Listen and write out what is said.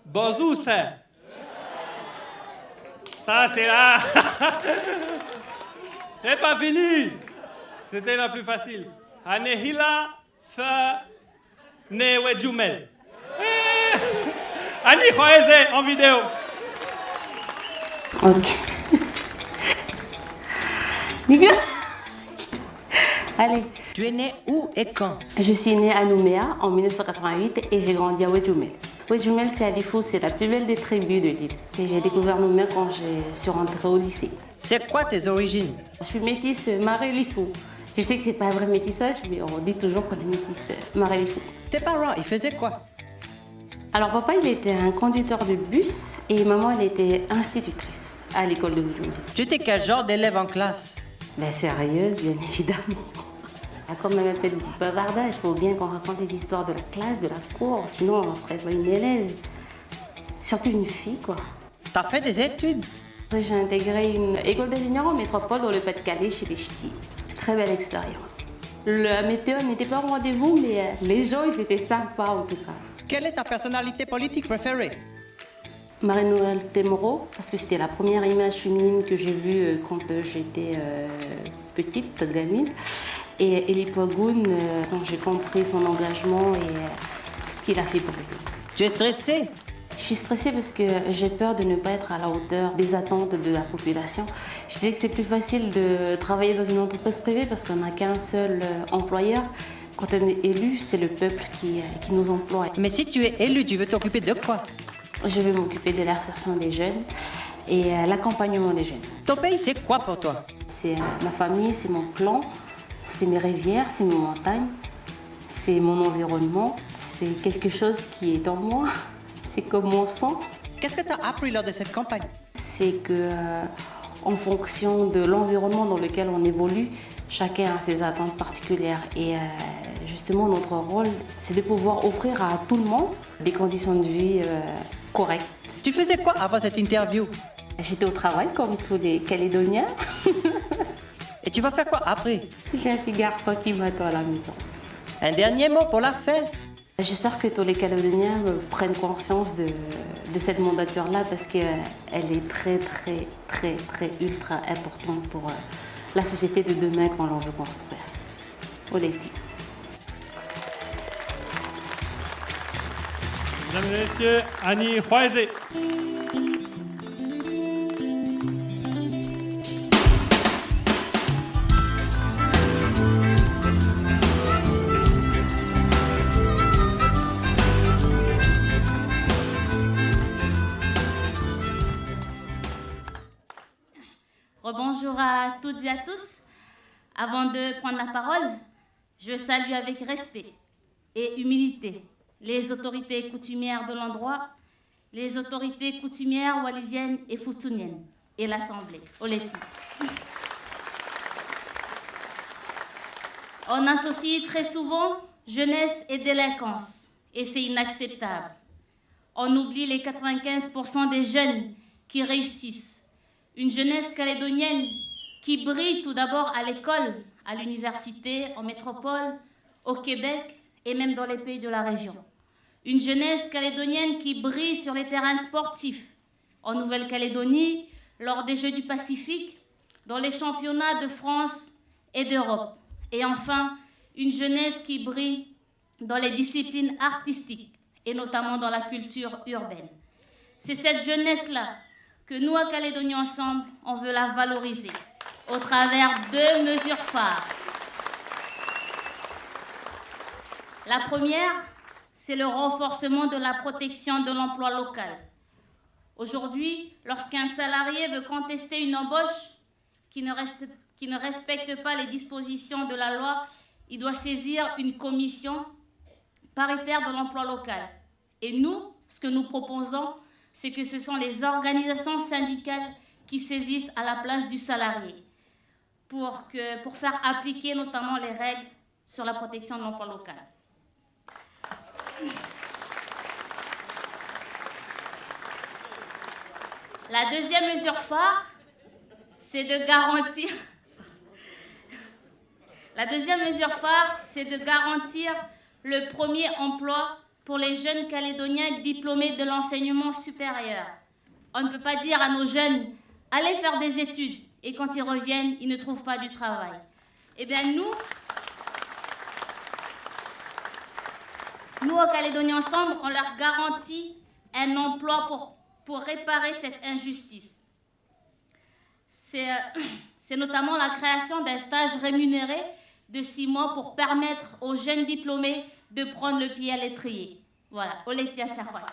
Bozousse. Ça, c'est là. C'est pas fini. C'était la plus facile. Anehila fa newe jumel. Annie Khoeze en vidéo. Ok. Niga. Allez. Tu es né où et quand? Je suis née à Nouméa en 1988 et j'ai grandi à Wedjoumel. Wedjoumel, c'est à Lifou, c'est la plus belle des tribus de l'île. J'ai découvert Nouméa quand je suis rentrée au lycée. C'est quoi tes origines? Je suis métisse Maré-Lifou. Je sais que c'est pas un vrai métissage, mais on dit toujours qu'on est métisse Maré-Lifou. Tes parents, ils faisaient quoi? Alors papa, il était un conducteur de bus et maman, elle était institutrice à l'école de Wedjoumel. Tu étais quel genre d'élève en classe? Ben sérieuse, bien évidemment. Comme elle fait du bavardage, il faut bien qu'on raconte des histoires de la classe, de la cour, sinon on serait pas une élève. Surtout une fille, quoi. T'as fait des études? J'ai intégré une école d'ingénieur en métropole dans le Pas-de-Calais chez les Ch'tis. Très belle expérience. La météo n'était pas au rendez-vous, mais les gens, ils étaient sympas en tout cas. Quelle est ta personnalité politique préférée? Marie-Noël Témoro, parce que c'était la première image féminine que j'ai vue quand j'étais petite, gamine. Et Elie Pogoun, quand j'ai compris son engagement et ce qu'il a fait pour lui. Tu es stressée? Je suis stressée parce que j'ai peur de ne pas être à la hauteur des attentes de la population. Je sais que c'est plus facile de travailler dans une entreprise privée parce qu'on n'a qu'un seul employeur. Quand on est élu, c'est le peuple qui nous emploie. Mais si tu es élu, tu veux t'occuper de quoi? Je vais m'occuper de l'insertion des jeunes et l'accompagnement des jeunes. Ton pays, c'est quoi pour toi? C'est ma famille, c'est mon clan, c'est mes rivières, c'est mes montagnes, c'est mon environnement, c'est quelque chose qui est en moi, c'est comme mon sang. Qu'est-ce que tu as appris lors de cette campagne? C'est que, en fonction de l'environnement dans lequel on évolue, chacun a ses attentes particulières. Et justement, notre rôle, c'est de pouvoir offrir à tout le monde des conditions de vie correctes. Tu faisais quoi avant cette interview? J'étais au travail comme tous les Calédoniens. Et tu vas faire quoi après? J'ai un petit garçon qui m'attend à la maison. Un dernier mot pour la fin? J'espère que tous les Calédoniens prennent conscience de cette mandature-là parce qu'elle est très, très, très, très ultra importante pour la société de demain qu'on l'on veut construire. Oleti. Mesdames et messieurs, Annie Khoeze. Bonjour à toutes et à tous. Avant de prendre la parole, je salue avec respect et humilité les autorités coutumières de l'endroit, les autorités coutumières wallisiennes et futuniennes et l'Assemblée. Oleti. On associe très souvent jeunesse et délinquance et c'est inacceptable. On oublie les 95% des jeunes qui réussissent. Une jeunesse calédonienne qui brille tout d'abord à l'école, à l'université, en métropole, au Québec et même dans les pays de la région. Une jeunesse calédonienne qui brille sur les terrains sportifs, en Nouvelle-Calédonie, lors des Jeux du Pacifique, dans les championnats de France et d'Europe. Et enfin, une jeunesse qui brille dans les disciplines artistiques et notamment dans la culture urbaine. C'est cette jeunesse-là que nous, à Calédonie Ensemble, on veut la valoriser au travers de mesures phares. La première, c'est le renforcement de la protection de l'emploi local. Aujourd'hui, lorsqu'un salarié veut contester une embauche qui ne respecte pas les dispositions de la loi, il doit saisir une commission paritaire de l'emploi local. Et nous, ce que nous proposons, c'est que ce sont les organisations syndicales qui saisissent à la place du salarié pour faire appliquer notamment les règles sur la protection de l'emploi local. La deuxième mesure phare, c'est de garantir... La deuxième mesure phare, c'est de garantir le premier emploi pour les jeunes Calédoniens diplômés de l'enseignement supérieur. On ne peut pas dire à nos jeunes, allez faire des études, et quand ils reviennent, ils ne trouvent pas du travail. Eh bien, nous au Calédonie Ensemble, on leur garantit un emploi pour réparer cette injustice. C'est notamment la création d'un stage rémunéré de 6 mois pour permettre aux jeunes diplômés de prendre le pied à l'étrier. Voilà, Olé Piatsakouat.